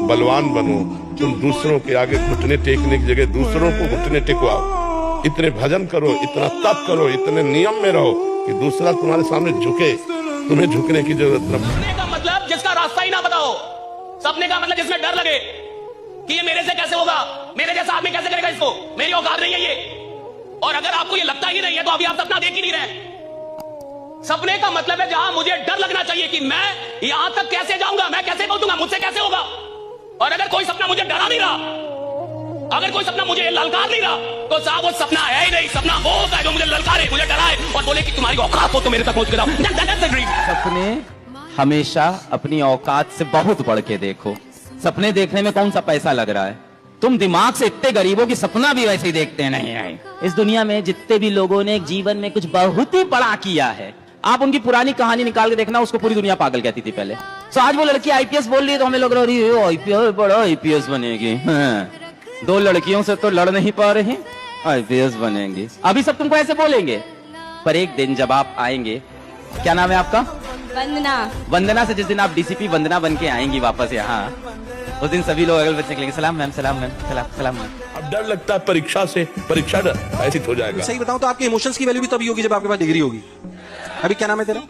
बलवान बनो। तुम दूसरों के आगे घुटने टेकने की जगह दूसरों को घुटने टेकवाओ। इतने भजन करो, इतना तप करो, इतने नियम में रहो कि दूसरा तुम्हारे सामने झुके। तुम्हें झुकने की जरूरत न। सपने का मतलब जिसका रास्ता ही ना बताओ, सपने का मतलब जिसमें डर लगे कि ये मेरे से कैसे होगा, मेरे जैसा आदमी कैसे करेगा इसको, मेरी औकात नहीं है ये। और अगर आपको ये लगता ही नहीं है तो अभी आप सपना देख ही नहीं रहे। सपने का मतलब है जहां मुझे डर लगना चाहिए कि मैं यहां तक कैसे जाऊंगा, मैं कैसे पहुंचूंगा, मुझसे कैसे होगा। और अगर कोई सपना मुझे डरा नहीं रहा, अगर कोई सपना मुझे ललकार नहीं रहा, तो साहब वो सपना है ही नहीं। सपना वो होता है जो मुझे ललकारे, मुझे डराए और बोले कि तुम्हारी औकात हो तो मेरे तक पहुंच के जाओ। सपने हमेशा अपनी औकात से बहुत बढ़ के देखो। सपने देखने में कौन सा पैसा लग रहा है? तुम दिमाग से इतने गरीबों की सपना भी वैसे ही देखते नहीं है। इस दुनिया में जितने भी लोगों ने जीवन में कुछ बहुत ही बड़ा किया है, आप उनकी पुरानी कहानी निकाल के देखना, उसको पूरी दुनिया पागल कहती थी पहले। तो आज वो लड़की आईपीएस बोल रही है तो हमें लग रहा है आईपीएस बड़ा आईपीएस बनेगी। दो लड़कियों से तो लड़ नहीं पा रही, आईपीएस बनेंगी। अभी सब तुमको ऐसे बोलेंगे, पर एक दिन जब आप आएंगे, क्या नाम है आपका? वंदना। वंदना से जिस दिन आप डीसीपी वंदना बन के आएंगी वापस यहाँ, उस दिन सभी लोग अगल बच्चे निकलेंगे, सलाम मैम, सलाम मैम, सलाम मैम। अब डर लगता है परीक्षा से, परीक्षा ऐसी हो जाएगा। सही बताऊं तो आपके इमोशंस की वैल्यू भी तभी होगी जब आपके पास डिग्री होगी। अभी क्या नाम है तेरा?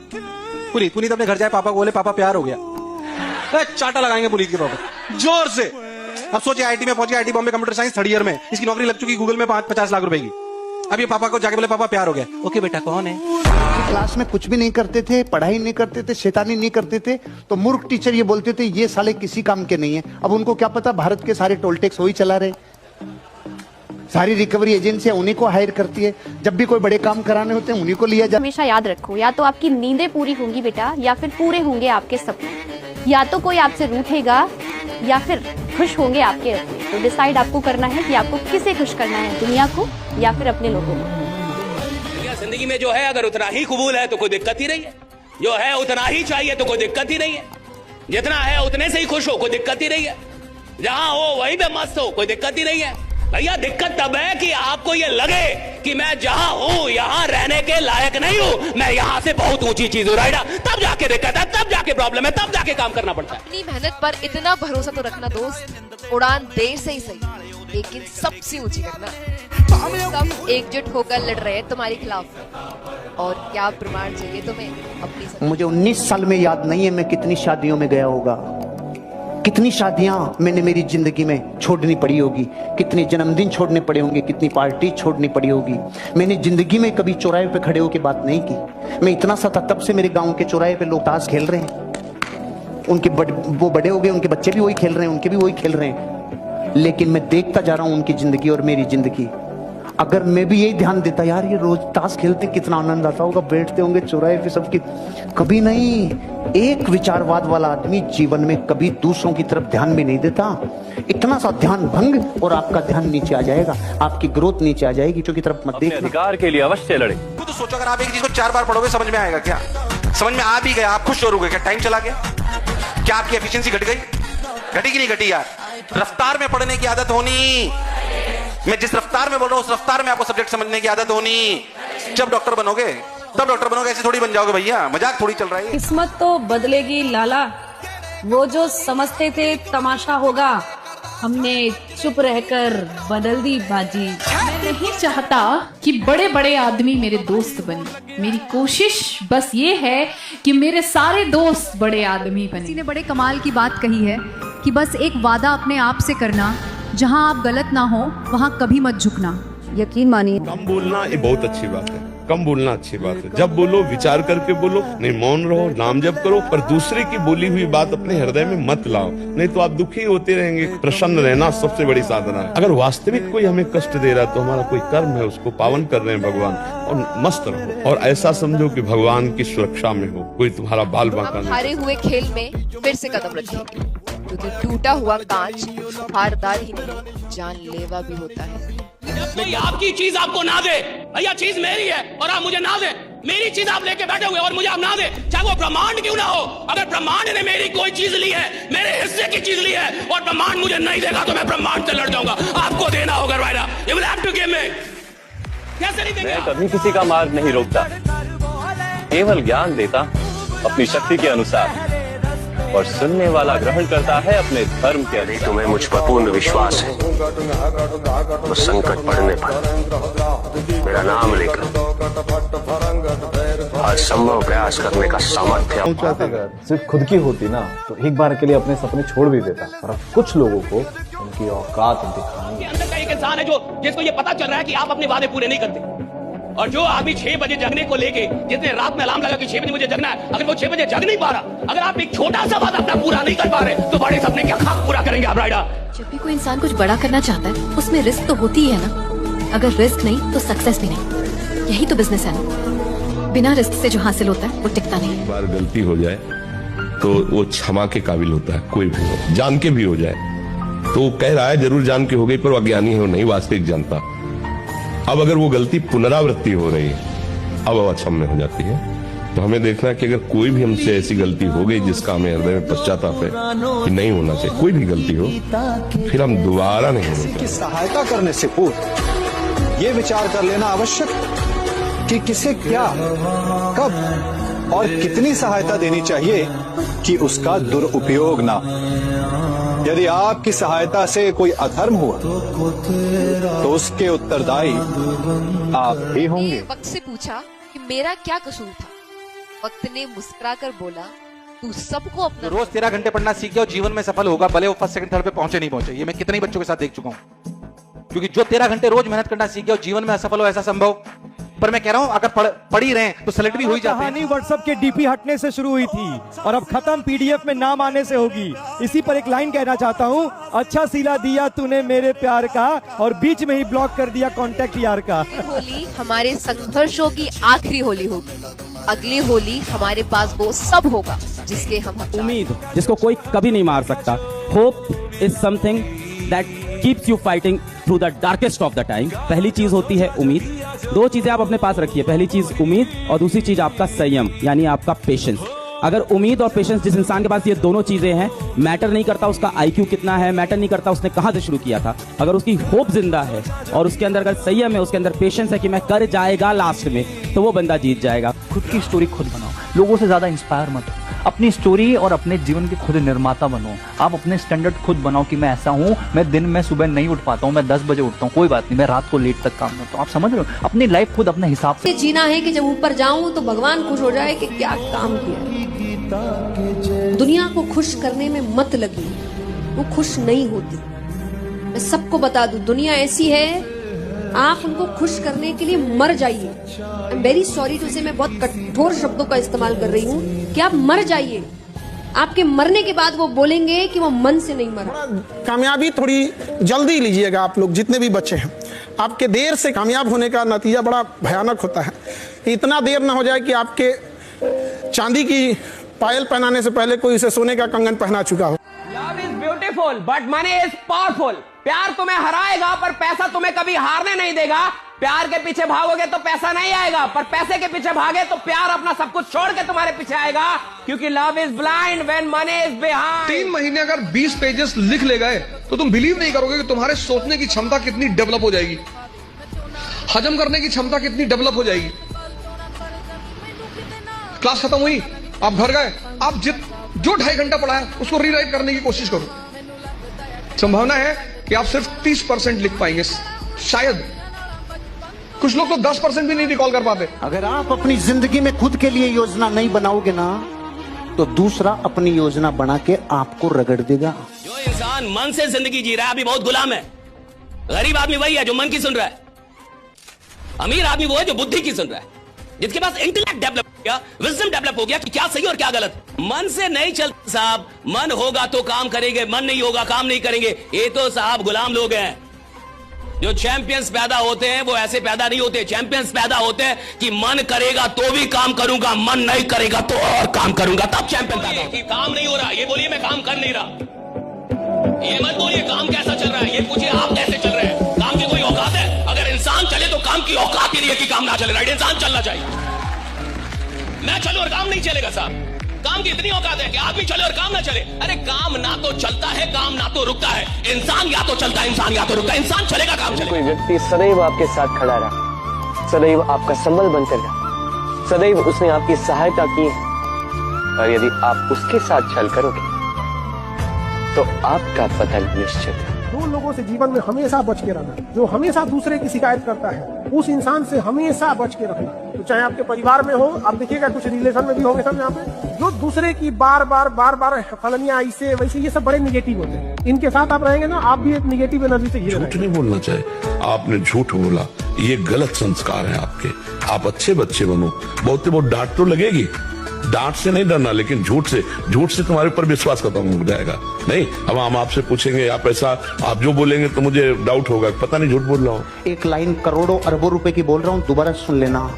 पुनीत। पुनीत अपने घर जाए, पापा को बोले पापा प्यार हो गया, चाटा लगाएंगे पुनीत के पापा जोर से। अब सोचिए आईटी में पहुंच गया, IT Bombay computer science 3rd year में, इसकी नौकरी लग चुकी गूगल में 50 लाख रुपए की। अब ये पापा को जाके बोले पापा प्यार हो गया। ओके बेटा कौन है? क्लास में कुछ भी नहीं करते थे, पढ़ाई नहीं करते थे, शैतानी नहीं करते थे, तो मूर्ख टीचर ये बोलते थे ये साले किसी काम के नहीं है। अब उनको क्या पता भारत के सारे टोल टैक्स वही चला रहे, सारी रिकवरी एजेंसियां उन्हीं को हायर करती है, जब भी कोई बड़े काम कराने होते हैं उन्हीं को लिया जाता है। हमेशा याद रखो, या तो आपकी नींदें पूरी होंगी बेटा, या फिर पूरे होंगे आपके सपने। या तो कोई आपसे रूठेगा या फिर खुश होंगे आपके अपने। तो डिसाइड आपको करना है कि आपको किसे खुश करना है, दुनिया को या फिर अपने लोगों को। जिंदगी में जो है अगर उतना ही कबूल है तो कोई दिक्कत ही नहीं है, जो है उतना ही चाहिए तो कोई दिक्कत ही नहीं है, जितना है उतने से ही खुश हो कोई दिक्कत ही नहीं है, जहां हो वहीं पे मस्त हो कोई दिक्कत ही नहीं है। भैया दिक्कत तब है कि आपको ये लगे कि मैं जहां हूं यहां रहने के लायक नहीं हूं, मैं यहां से बहुत ऊंची चीज हूं, राइट? तब जाके दिक्कत है, तब जाके प्रॉब्लम है, तब जाके काम करना पड़ता है। अपनी मेहनत पर इतना भरोसा तो रखना दोस्त, उड़ान देर से ही सही लेकिन सबसे ऊंची करना। सब एकजुट होकर लड़ रहे हैं तुम्हारे खिलाफ, और क्या प्रमाण चाहिए तुम्हें अपनी? मुझे 19 साल में याद नहीं है मैं कितनी शादियों में गया होगा, कितनी शादियां मैंने मेरी जिंदगी में छोड़नी पड़ी होगी, कितने जन्मदिन छोड़ने पड़े होंगे, कितनी पार्टी छोड़नी पड़ी होगी। मैंने जिंदगी में कभी चौराहे पे खड़े होकर बात नहीं की। मैं इतना सा था तब से मेरे गांव के चौराहे पे लोग ताश खेल रहे हैं, उनके वो बड़े हो गए, उनके बच्चे भी वही खेल रहे हैं, उनके भी वही खेल रहे हैं, लेकिन मैं देखता जा रहा हूं उनकी जिंदगी और मेरी जिंदगी। अगर मैं भी यही ध्यान देता, यार ये रोज ताश खेलते कितना आनंद आता होगा, बैठते होंगे चौराहे पे सबकी, कभी नहीं। एक विचारवाद वाला आदमी जीवन में कभी दूसरों की तरफ ध्यान भी नहीं देता। इतना सा ध्यान भंग और आपका ध्यान नीचे आ जाएगा, आपकी ग्रोथ नीचे आ जाएगी, क्योंकि तरफ मत देखना। अधिकार के लिए अवश्य लड़े। तो सोचो अगर आप एक चीज को 4 बार पढ़ोगे समझ में आएगा क्या? समझ में आ भी गया, आप खुश हो गए क्या? टाइम चला गया क्या? आपकी एफिशिएंसी घट गई? घटी कि नहीं घटी यार? रफ्तार में पढ़ने की आदत होनी, मैं जिस रफ्तार में बोल रहा हूं उस रफ्तार में आपको सब्जेक्ट समझने की आदत होनी। जब डॉक्टर बनोगे तब डॉक्टर बनोगे, ऐसे थोड़ी बन जाओगे भैया, मजाक थोड़ी चल रहा है। किस्मत तो बदलेगी लाला, वो जो समझते थे तमाशा होगा, हमने चुप रहकर बदल दी बाजी। मैं नहीं चाहता कि बड़े बड़े आदमी मेरे दोस्त बने, मेरी कोशिश बस ये है कि मेरे सारे दोस्त बड़े आदमी बने। किसी ने बड़े कमाल की बात कही है कि बस एक वादा अपने आप से करना, जहां आप गलत ना हो वहां कभी मत झुकना। यकीन मानिए, कम बोलना ये बहुत अच्छी बात है, कम बोलना अच्छी बात है। जब बोलो विचार करके बोलो, नहीं मौन रहो, नाम जप करो, पर दूसरे की बोली हुई बात अपने हृदय में मत लाओ, नहीं तो आप दुखी होते रहेंगे। प्रसन्न रहना सबसे बड़ी साधना है। अगर वास्तविक कोई हमें कष्ट दे रहा है तो हमारा कोई कर्म है, उसको पावन कर रहे हैं भगवान, और मस्त रहो और ऐसा समझो कि भगवान की सुरक्षा में हो, कोई तुम्हारा बाल बांका नहीं। हारे हुए खेल में फिर से कदम रखेंगे, क्योंकि टूटा हुआ कांच हारदार ही नहीं जानलेवा भी होता है। कोई आपकी चीज आपको ना दे, भैया चीज मेरी है और आप मुझे ना दे, मेरी चीज आप लेके बैठे हुए और मुझे आप ना दे, चाहे वो ब्रह्मांड क्यों ना हो। अगर ब्रह्मांड ने मेरी कोई चीज ली है, मेरे हिस्से की चीज ली है और ब्रह्मांड मुझे नहीं देगा तो मैं ब्रह्मांड से लड़ जाऊंगा। आपको देना होगा भाईरा, you will have to give me. कैसे नहीं देंगे? मैं कभी किसी का मार्ग नहीं रोकता, केवल ज्ञान देता अपनी शक्ति के अनुसार। और सुनने वाला ग्रहण करता है अपने धर्म के अनुसार। तुम्हें मुझ पर पूर्ण विश्वास है तो संकट पड़ने पर मेरा नाम लेकर हर संभव प्रयास करने का सामर्थ्य। अगर सिर्फ खुद की होती ना तो एक बार के लिए अपने सपने छोड़ भी देता, पर अब कुछ लोगों को उनकी औकात दिखानी। अंदर का एक इंसान है जिसको ये पता चल रहा है कि आप अपने वादे पूरे नहीं करते, और जो आदमी 6 बजे जगने को लेके जिसने रात में अलार्म लगा कि 6 बजे मुझे जगना है, अगर वो 6 बजे जग नहीं पा रहा, अगर आप एक छोटा सा वादा अपना पूरा नहीं कर पा रहे तो बड़े सपने क्या खाक पूरा करेंगे आप राइडा। जब भी कोई इंसान कुछ बड़ा करना चाहता है उसमें रिस्क तो होती ही है ना, अगर रिस्क नहीं तो सक्सेस भी नहीं। यही तो बिजनेस है ना, बिना रिस्क से जो हासिल होता है वो टिकता नहीं। बार गलती हो जाए तो वो क्षमा के काबिल होता है, कोई भी हो, जान के भी हो जाए तो वो कह रहा है जरूर जान के हो गई, पर वो अज्ञानी है, वो नहीं वास्तविक जानता। अब अगर वो गलती पुनरावृत्ति हो रही है, अब अक्षम्य हो जाती है, तो हमें देखना है कि अगर कोई भी हमसे ऐसी गलती हो गई जिसका हमें हृदय में पश्चाताप है कि नहीं होना चाहिए, कोई भी गलती हो, फिर हम दोबारा नहीं होना चाहिए। सहायता करने से पूर्व ये विचार कर लेना आवश्यक कि किसे क्या, कब और कितनी सहायता देनी चाहिए कि उसका दुरुपयोग ना। यदि आपकी सहायता से कोई अधर्म हुआ तो उसके उत्तरदायी आप ही होंगे। वक्त से पूछा कि मेरा क्या कसूर था, वक्त ने मुस्कुराकर बोला तू सबको अपना। रोज 13 घंटे पढ़ना सीख गया और जीवन में सफल होगा, भले वो फर्स्ट सेकंड थर्ड पे पहुंचे नहीं पहुंचे। ये मैं कितने बच्चों के साथ देख चुका हूं, क्योंकि जो 13 घंटे रोज मेहनत करना सीख गया और जीवन में असफल हो, ऐसा संभव। पर मैं कह रहा हूं अगर पढ़ ही रहे तो सेलेक्ट भी हो ही जाते हैं। कहानी व्हाट्सएप के डीपी हटने से शुरू हुई थी और अब खत्म पीडीएफ में नाम आने से होगी। इसी पर एक लाइन कहना चाहता हूं, अच्छा सिला दिया तूने मेरे प्यार का और बीच में ही ब्लॉक कर दिया कांटेक्ट यार का। होली हमारे संघर्षों की आखिरी होली होगी, अगली होली हमारे पास वो सब होगा जिसके हम उम्मीद जिसको कोई कभी नहीं मार सकता। Hope is something that keeps you fighting through the darkest of the time. पहली चीज होती है उम्मीद। दो चीजें आप अपने पास रखिए, पहली चीज उम्मीद और दूसरी चीज आपका संयम यानी आपका पेशेंस। अगर उम्मीद और पेशेंस जिस इंसान के पास ये दोनों चीजें हैं, मैटर नहीं करता उसका आईक्यू कितना है, मैटर नहीं करता उसने कहां से शुरू किया था, अगर उसकी होप जिंदा है और उसके अंदर अगर संयम है, उसके अंदर पेशेंस है कि मैं कर जाएगा लास्ट में, तो वो बंदा जीत जाएगा। खुद की स्टोरी खुद बनाओ, लोगों से ज्यादा इंस्पायर मत हो, अपनी स्टोरी और अपने जीवन के खुद निर्माता बनो। आप अपने स्टैंडर्ड खुद बनाओ कि मैं ऐसा हूँ, मैं दिन में सुबह नहीं उठ पाता हूँ, मैं 10 बजे उठता हूँ, कोई बात नहीं, मैं रात को लेट तक काम करता हूँ। आप समझ रहे हो, अपनी लाइफ खुद अपने हिसाब से जीना है कि जब ऊपर जाऊं तो भगवान खुश हो जाए कि क्या काम किया। दुनिया को खुश करने में मत लगी, वो खुश नहीं होती। मैं सबको बता दूं, दुनिया ऐसी है, आप उनको खुश करने के लिए मर जाइए। I am very sorry to say, मैं बहुत कठोर शब्दों का इस्तेमाल कर रही हूँ कि आप मर जाइए। आपके मरने के बाद वो बोलेंगे कि वो मन से नहीं मरा। कामयाबी थोड़ी जल्दी लीजिएगा आप लोग जितने भी बच्चे हैं। आपके देर से कामयाब होने का नतीजा बड़ा भयानक होता है। इतना देर ना हो जाए कि आपके चांदी की पायल पहनाने से पहले कोई उसे सोने का कंगन पहना चुका हो। Love is beautiful but money is powerful. प्यार तुम्हें हराएगा पर पैसा तुम्हें कभी हारने नहीं देगा। प्यार के पीछे भागोगे तो पैसा नहीं आएगा, पर पैसे के पीछे भागे तो प्यार अपना सब कुछ छोड़ के तुम्हारे पीछे आएगा, क्योंकि love is blind when money is behind. 3 महीने अगर 20 पेजेस लिख ले गए तो तुम बिलीव नहीं करोगे कि तुम्हारे सोचने की क्षमता कितनी डेवलप हो जाएगी, हजम करने की क्षमता कितनी डेवलप हो जाएगी। क्लास खत्म हुई, आप घर गए, आप जो 2.5 घंटा पढ़ा है उसको रीराइट करने की कोशिश करो। संभावना है कि आप सिर्फ 30% लिख पाएंगे, शायद। कुछ लोग तो 10% भी नहीं रिकॉल कर पाते। अगर आप अपनी जिंदगी में खुद के लिए योजना नहीं बनाओगे ना, तो दूसरा अपनी योजना बना के आपको रगड़ देगा। जो इंसान मन से जिंदगी जी रहा है अभी बहुत गुलाम है। गरीब आदमी वही है जो मन की सुन रहा है, अमीर आदमी वो है जो बुद्धि की सुन रहा है, जिसके पास इंटेलेक्ट डेवलप हो गया, विजडम डेवलप हो गया कि क्या सही और क्या गलत। मन से नहीं चलता साहब, मन होगा तो काम करेंगे, मन नहीं होगा काम नहीं करेंगे। ये तो साहब गुलाम लोग हैं। जो चैंपियंस पैदा होते हैं वो ऐसे पैदा नहीं होते। चैंपियंस पैदा होते हैं कि मन करेगा तो भी काम करूंगा, मन नहीं करेगा तो और काम करूंगा, तब चैंपियन पैदा होगा। कि काम नहीं हो रहा ये बोलिए मैं काम कर नहीं रहा, ये मत बोलिए काम कैसा चल रहा है, ये पूछिए आप कैसे चल रहे हैं। काम की कोई औकात है? अगर इंसान चले तो काम की औकात ही नहीं है कि काम ना चले। राइट, इंसान चलना चाहिए। मैं चलूं और काम नहीं चलेगा साहब, काम की इतनी औकात है कि आदमी चले और काम ना चले। अरे काम ना तो चलता है, काम ना तो रुकता है। इंसान या तो चलता है, इंसान या तो रुकता है। इंसान चलेगा काम चलेगा। कोई व्यक्ति सदैव आपके साथ खड़ा रहा, सदैव आपका संबल बनकर रहा, सदैव उसने आपकी सहायता की, और यदि आप उसके साथ छल करोगे तो आपका पतन निश्चित है। दो लोगों से जीवन में हमेशा बच के रहना, जो हमेशा दूसरे की शिकायत करता है उस इंसान से हमेशा बच के रखना। तो चाहे आपके परिवार में हो, आप देखिएगा कुछ रिलेशन में भी होंगे सब यहाँ पे, जो दूसरे की बार बार फलनिया ऐसे वैसे, ये सब बड़े निगेटिव होते हैं। इनके साथ आप रहेंगे ना, आप भी एक निगेटिव एनर्जी से घिरे। झूठ नहीं बोलना चाहिए। आपने झूठ बोला, ये गलत संस्कार है आपके। आप अच्छे बच्चे बनो। बहुत डांट तो लगेगी, डांट से नहीं डरना, लेकिन झूठ से तुम्हारे ऊपर विश्वास खत्म हो जाएगा। नहीं, अब हम आपसे पूछेंगे, आप ऐसा आप जो बोलेंगे तो मुझे डाउट होगा, पता नहीं झूठ बोल रहा हूँ। एक लाइन करोड़ों अरबों रुपए की बोल रहा हूं, दोबारा सुन लेना।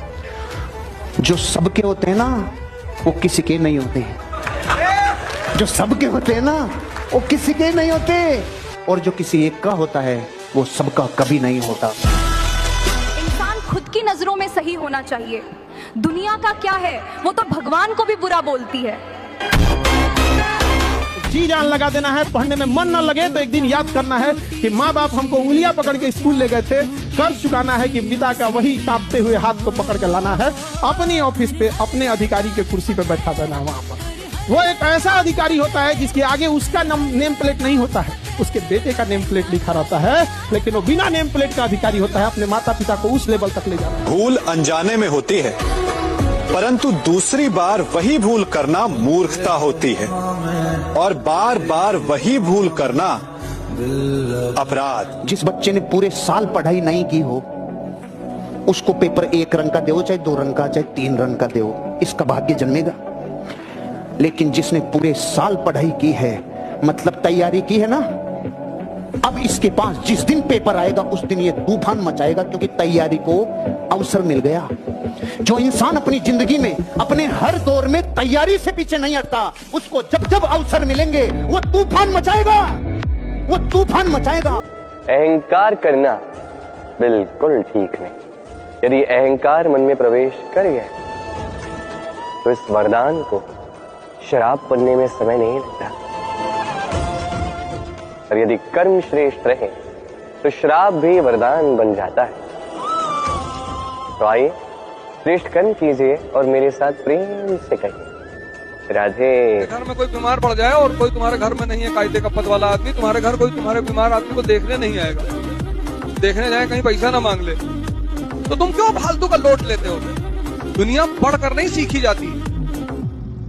जो सबके होते हैं ना, वो किसी के नहीं होते। जो सबके होते हैं ना, वो किसी के नहीं होते, और जो किसी एक का होता है वो सबका कभी नहीं होता। इंसान खुद की नजरों में सही होना चाहिए। दुनिया का क्या है, वो तो भगवान को भी बुरा बोलती है। जी जान लगा देना है। पढ़ने में मन न लगे तो एक दिन याद करना है कि माँ बाप हमको उंगलियां पकड़ के स्कूल ले गए थे। कर्ज चुकाना है कि पिता का वही कांपते हुए हाथ को पकड़ के लाना है। अपनी ऑफिस पे अपने अधिकारी के कुर्सी पे बैठा देना है। वहाँ पर वो एक ऐसा अधिकारी होता है जिसके आगे उसका नेम प्लेट नहीं होता है, उसके बेटे का नेम प्लेट लिखा रहता है, लेकिन वो बिना नेम प्लेट का अधिकारी होता है। अपने माता पिता को उस लेवल तक ले जाना। भूल अनजाने में होती है, परंतु दूसरी बार वही भूल करना मूर्खता होती है, और बार बार वही भूल करना अपराध। जिस बच्चे ने पूरे साल पढ़ाई नहीं की हो, उसको पेपर 1 रंग का दो, चाहे 2 रंग का, चाहे 3 रंग का दो, इसका भाग्य जन्मेगा। लेकिन जिसने पूरे साल पढ़ाई की है, मतलब तैयारी की है ना, अब इसके पास जिस दिन पेपर आएगा उस दिन ये तूफान मचाएगा, क्योंकि तैयारी को अवसर मिल गया। जो इंसान अपनी जिंदगी में अपने हर दौर में तैयारी से पीछे नहीं हटता, उसको जब जब अवसर मिलेंगे वो तूफान मचाएगा, वो तूफान मचाएगा। अहंकार करना बिल्कुल ठीक नहीं। यदि अहंकार मन में प्रवेश कर गया तो इस वरदान को शराब बनने में समय नहीं लगता, और यदि कर्म श्रेष्ठ रहे तो श्राप भी वरदान बन जाता है। तो आइए श्रेष्ठ कर्म कीजिए और मेरे साथ प्रेम से कहिए, राधे। घर में कोई बीमार पड़ जाए और कोई तुम्हारे घर में नहीं है कायदे का पद वाला आदमी, तुम्हारे घर कोई तुम्हारे बीमार आदमी को देखने नहीं आएगा, देखने जाए कहीं पैसा ना मांग ले, तो तुम क्यों फालतू का लोट लेते हो? दुनिया पढ़कर नहीं सीखी जाती,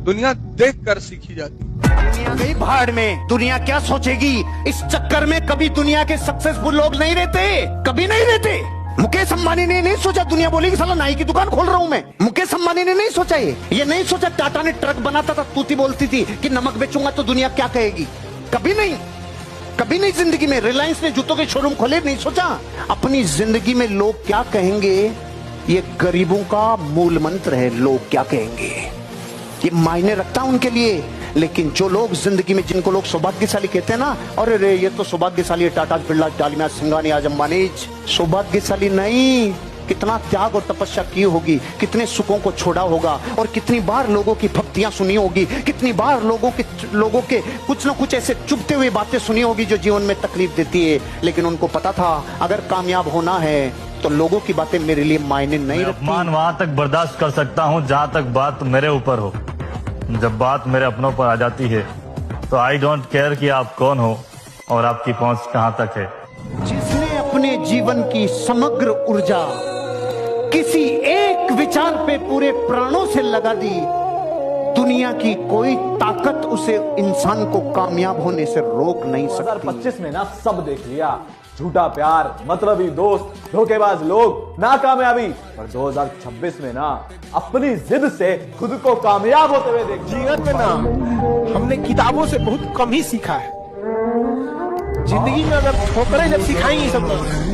दुनिया देख कर सीखी जाती। दुनिया गई भाड़ में, दुनिया क्या सोचेगी इस चक्कर में। कभी दुनिया के सक्सेसफुल लोग नहीं रहते, कभी नहीं रहते। मुकेश अंबानी ने नहीं सोचा दुनिया बोलेगी साला नाई की दुकान खोल रहा हूं मैं। मुकेश अंबानी ने नहीं सोचा ये नहीं सोचा टाटा ने ट्रक बनाता था, तूती बोलती थी कि नमक बेचूंगा तो दुनिया क्या कहेगी। कभी नहीं, कभी नहीं जिंदगी में। रिलायंस ने जूतों के शोरूम खोले, नहीं सोचा अपनी जिंदगी में लोग क्या कहेंगे। ये गरीबों का मूल मंत्र है, लोग क्या कहेंगे, ये मायने रखता उनके लिए। लेकिन जो लोग जिंदगी में, जिनको लोग सौभाग्यशाली कहते हैं ना, अरे रे ये तो सौभाग्यशाली है, टाटा बिरला डालमिया सिंघानी आज अंबानी। सौभाग्यशाली नहीं, कितना त्याग और तपस्या की होगी, कितने सुखों को छोड़ा होगा, और कितनी बार लोगों की भक्तियां सुनी होगी, कितनी बार लोगों के कुछ न कुछ ऐसे चुभते हुए बातें सुनी होगी जो जीवन में तकलीफ देती है। लेकिन उनको पता था अगर कामयाब होना है तो लोगों की बातें मेरे लिए मायने नहीं रखती। अपमान वहां तक बर्दाश्त कर सकता हूं जहां तक बात मेरे ऊपर हो। जब बात मेरे अपनों पर आ जाती है तो आई डोंट केयर कि आप कौन हो और आपकी पहुंच कहां तक है। जिसने अपने जीवन की समग्र ऊर्जा किसी एक विचार पे पूरे प्राणों से लगा दी, दुनिया की कोई ताकत उसे, इंसान को कामयाब होने से रोक नहीं सकती। 2025 में ना सब देख लिया, झूठा प्यार, मतलबी दोस्त, धोखेबाज लोग, नाकामयाबी। और 2026 में ना अपनी जिद से खुद को कामयाब होते हुए देख। जीवन में ना हमने किताबों से बहुत कम ही सीखा है। जिंदगी में अगर ठोकरें जब सिखाएंगी सब,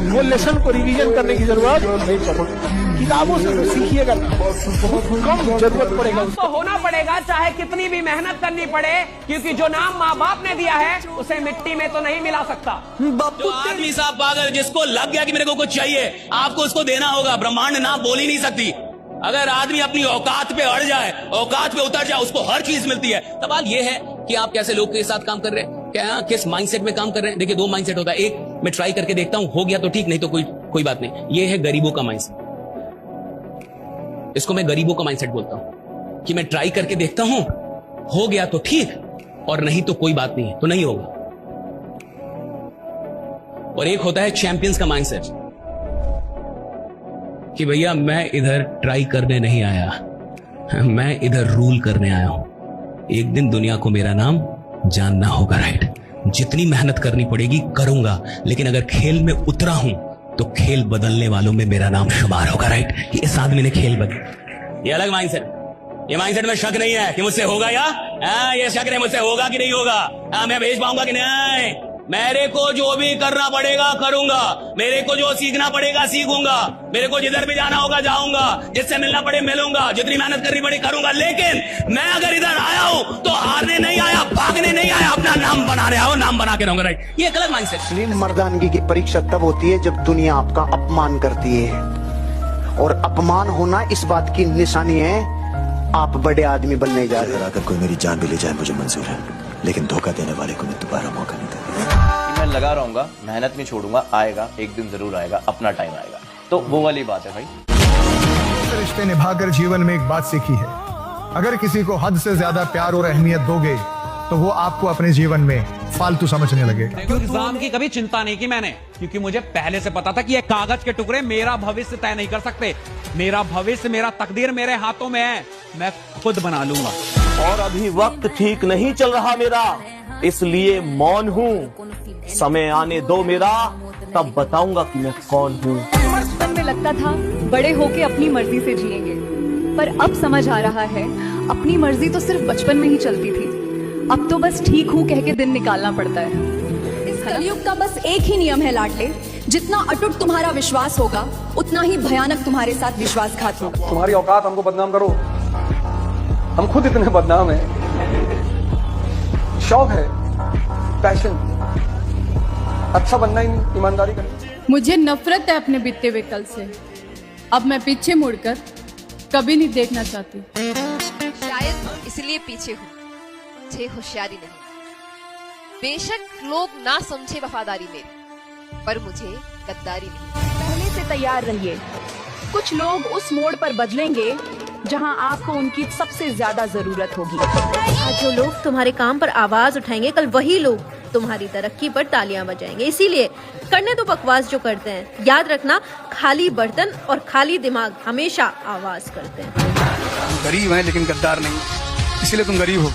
वो लेसन को रिवीजन करने की जरूरत नहीं पड़ेगी। किताबों से सीखिएगा ना, बहुत कम जरूरत पड़ेगा। तो होना पड़ेगा चाहे कितनी भी मेहनत करनी पड़े, क्योंकि जो नाम माँ बाप ने दिया है उसे मिट्टी में तो नहीं मिला सकता। जो आदमी साहब पागल जिसको लग गया कि मेरे को कुछ चाहिए, आपको उसको देना होगा। ब्रह्मांड ना बोल ही नहीं सकती। अगर आदमी अपनी औकात पे अड़ जाए, औकात पे उतर जाए, उसको हर चीज मिलती है। सवाल ये है कि आप कैसे लोग के साथ काम कर रहे हैं, क्या किस माइंडसेट में काम कर रहे हैं। देखिए 2 माइंडसेट होता है, एक मैं ट्राई करके देखता हूं, हो गया तो ठीक, नहीं तो कोई बात नहीं। ये है गरीबों का माइंडसेट, इसको मैं गरीबों का माइंडसेट बोलता हूं कि मैं ट्राई करके देखता हूं, हो गया तो ठीक, और नहीं तो कोई बात नहीं है, तो नहीं होगा। और एक होता है चैंपियंस का माइंडसेट कि भैया मैं इधर ट्राई करने नहीं आया, मैं इधर रूल करने आया हूं। एक दिन दुनिया को मेरा नाम जानना होगा, राइट? जितनी मेहनत करनी पड़ेगी करूंगा, लेकिन अगर खेल में उतरा हूं तो खेल बदलने वालों में मेरा नाम शुमार होगा, राइट? इस आदमी ने खेल बदल, ये अलग माइंडसेट। ये माइंडसेट में शक नहीं है कि मुझसे होगा या ये शक नहीं मुझसे होगा कि नहीं होगा, मैं भेज पाऊंगा कि नहीं। मेरे को जो भी करना पड़ेगा करूंगा, मेरे को जो सीखना पड़ेगा सीखूंगा, मेरे को जिधर भी जाना होगा जाऊंगा, जिससे मिलना पड़े मिलूंगा, जितनी मेहनत करनी पड़े करूंगा। लेकिन मैं अगर इधर आया हूं तो हारने नहीं आया, भागने नहीं आया, अपना नाम बनाने आया हूं, नाम बना के रहूंगा, राइट? ये एक अलग माइंडसेट। मर्दानगी की परीक्षा तब होती है जब दुनिया आपका अपमान करती है, और अपमान होना इस बात की निशानी है आप बड़े आदमी बनने जा रहे हैं। अगर कोई मेरी जान भी ले जाए मुझे मंजूर है, लेकिन धोखा देने वाले को मैं दोबारा मौका नहीं दूंगा। मैं लगा रहूंगा, मेहनत नहीं छोड़ूंगा, आएगा एक दिन जरूर आएगा, अपना टाइम आएगा। तो वो वाली बात है भाई। रिश्ते निभाकर जीवन में एक बात सीखी है, अगर किसी को हद से ज्यादा प्यार और अहमियत दोगे तो वो आपको अपने जीवन में फालतू समझने लगे। एग्जाम की कभी चिंता नहीं की मैंने, क्योंकि मुझे पहले से पता था कि ये कागज के टुकड़े मेरा भविष्य तय नहीं कर सकते। मेरा भविष्य, मेरा तकदीर मेरे हाथों में है, मैं खुद बना लूंगा। और अभी वक्त ठीक नहीं चल रहा मेरा, इसलिए मौन हूँ। समय आने दो मेरा, तब बताऊंगा कि मैं कौन हूँ। बचपन में लगता था बड़े होके अपनी मर्जी से जिएंगे, पर अब समझ आ रहा है अपनी मर्जी तो सिर्फ बचपन में ही चलती थी, अब तो बस ठीक हूँ कह के दिन निकालना पड़ता है। इस कलयुग का बस एक ही नियम है लाडले, जितना अटूट तुम्हारा विश्वास होगा उतना ही भयानक तुम्हारे साथ विश्वासघात होगा। तुम्हारी औकात हमको बदनाम करो, हम खुद इतने बदनाम हैं। शौक है, पैशन, अच्छा बनना ही नहीं, ईमानदारी करनी। मुझे नफरत है अपने बीते हुए कल से, अब मैं पीछे मुड़कर कभी नहीं देखना चाहती। शायद इसलिए पीछे हूँ, मुझे होशियारी नहीं। बेशक लोग ना समझे वफादारी मेरी, पर मुझे गद्दारी नहीं। पहले से तैयार रहिए, कुछ लोग उस मोड़ पर बदलेंगे जहां आपको उनकी सबसे ज्यादा जरूरत होगी। आज जो लोग तुम्हारे काम पर आवाज उठाएंगे, कल वही लोग तुम्हारी तरक्की पर तालियां बजाएंगे। इसीलिए करने तो बकवास जो करते हैं, याद रखना खाली बर्तन और खाली दिमाग हमेशा आवाज करते हैं। गरीब हैं लेकिन गद्दार नहीं, इसीलिए तुम गरीब हो,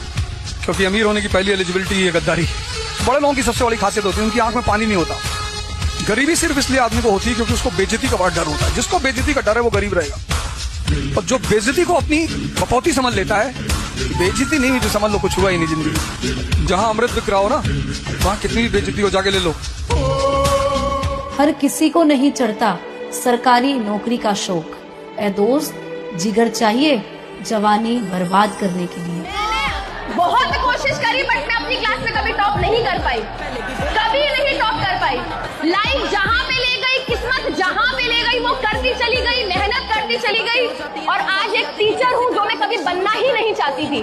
क्योंकि अमीर होने की पहली एलिजिबिलिटी है गद्दारी। बड़े लोगों की सबसे बड़ी खासियत होती है उनकी आंख में पानी नहीं होता। गरीबी सिर्फ इसलिए आदमी को होती है क्योंकि उसको बेइज्जती का बड़ा डर होता है। जिसको बेइज्जती का डर है वो गरीब रहेगा, और जो बेइज्जती को अपनी बपौती समझ लेता है, बेइज्जती नहीं हुई तो समझ लो कुछ हुआ ही नहीं जिंदगी। जहां अमृत बिक रहा हो ना, वहां कितनी भी बेइज्जती हो जाके ले लो। हर किसी को नहीं चढ़ता सरकारी नौकरी का शौक। ए दोस्त, जिगर चाहिए जवानी बर्बाद करने के लिए। बहुत कोशिश करी बट मैं अपनी क्लास में कभी टॉप नहीं कर पाई, कभी नहीं टॉप कर पाई। लाइफ जहाँ पे ले गई, किस्मत जहाँ पे ले गई, वो करती चली गई, मेहनत करती चली गई, और आज एक टीचर हूँ जो मैं कभी बनना ही नहीं चाहती थी,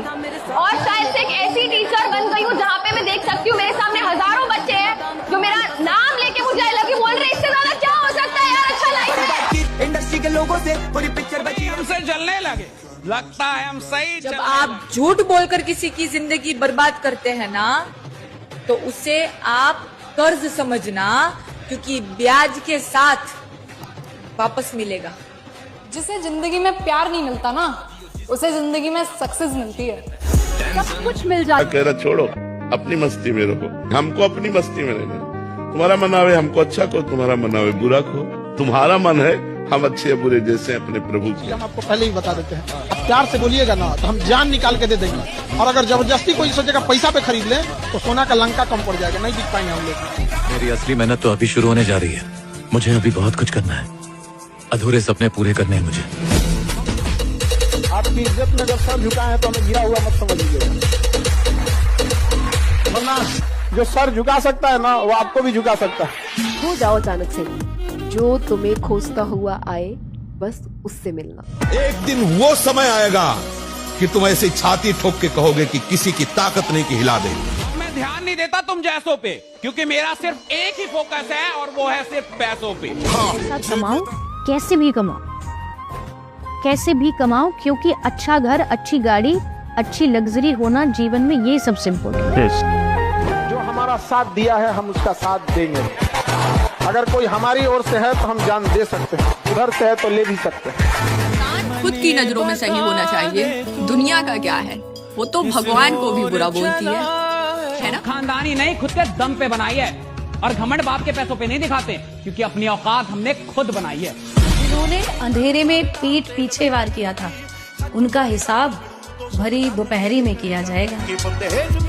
और शायद से एक ऐसी टीचर बन गई हूँ जहाँ पे मैं देख सकती हूँ मेरे सामने हजारों बच्चे हैं जो मेरा नाम लेके मुझे आई लव यू बोल रहे। इससे ज्यादा क्या हो सकता है यार अच्छा लाइफ में। इंडस्ट्री के लोगों से पूरी पिक्चर बची, हमसे जलने लगे, लगता है हम सही। जब आप झूठ बोलकर किसी की जिंदगी बर्बाद करते हैं ना, तो उसे आप कर्ज समझना, क्योंकि ब्याज के साथ वापस मिलेगा। जिसे जिंदगी में प्यार नहीं मिलता ना, उसे जिंदगी में सक्सेस मिलती है। सब कुछ मिल जाता। कह रहा छोड़ो, अपनी मस्ती में रहो, हमको अपनी मस्ती में रहना। तुम्हारा मन आवे हमको अच्छा को, तुम्हारा मन आवे बुरा को। तुम्हारा मन है हम अच्छे बुरे जैसे अपने प्रभु की। हम आपको पहले ही बता देते हैं, अब प्यार से बोलिएगा ना तो हम जान निकाल के दे देंगे, और अगर जबरदस्ती कोई सोचेगा पैसा पे खरीद ले तो सोना का लंका कम पड़ जाएगा, नहीं दिख पाएंगे हम लोग। मेरी असली मेहनत तो अभी शुरू होने जा रही है। मुझे अभी बहुत कुछ करना है, अधूरे सपने पूरे करने हैं मुझे। आपकी इज्जत में जब सर झुका है तो हमें गिरा हुआ मत समझ लीजिएगा, वरना जो सर झुका सकता है ना वो आपको भी झुका सकता है। हो जाओ अचानक से, जो तुम्हें खोजता हुआ आए बस उससे मिलना। एक दिन वो समय आएगा कि तुम ऐसे छाती ठोक के कहोगे कि किसी की ताकत नहीं कि हिला दे। मैं ध्यान नहीं देता तुम जैसों पे, क्योंकि मेरा सिर्फ एक ही फोकस है और वो है सिर्फ पैसों पे। पैसा कमाओ, कैसे भी कमाओ, कैसे भी कमाओ, क्योंकि अच्छा घर, अच्छी गाड़ी, अच्छी लग्जरी होना जीवन में ये सबसे इम्पोर्टेंट है। जो हमारा साथ दिया है हम उसका साथ देंगे। अगर कोई हमारी ओर से है तो हम जान दे सकते हैं, उधर से है तो ले भी सकते हैं। खुद की नजरों में सही होना चाहिए, दुनिया का क्या है, वो तो भगवान को भी बुरा बोलती है ना। खानदानी नहीं, खुद के दम पे बनाई है, और घमंड बाप के पैसों पे नहीं दिखाते, क्योंकि अपनी औकात हमने खुद बनाई है। जिन्होंने अंधेरे में पीठ पीछे वार किया था, उनका हिसाब भरी दोपहरी में किया जाएगा।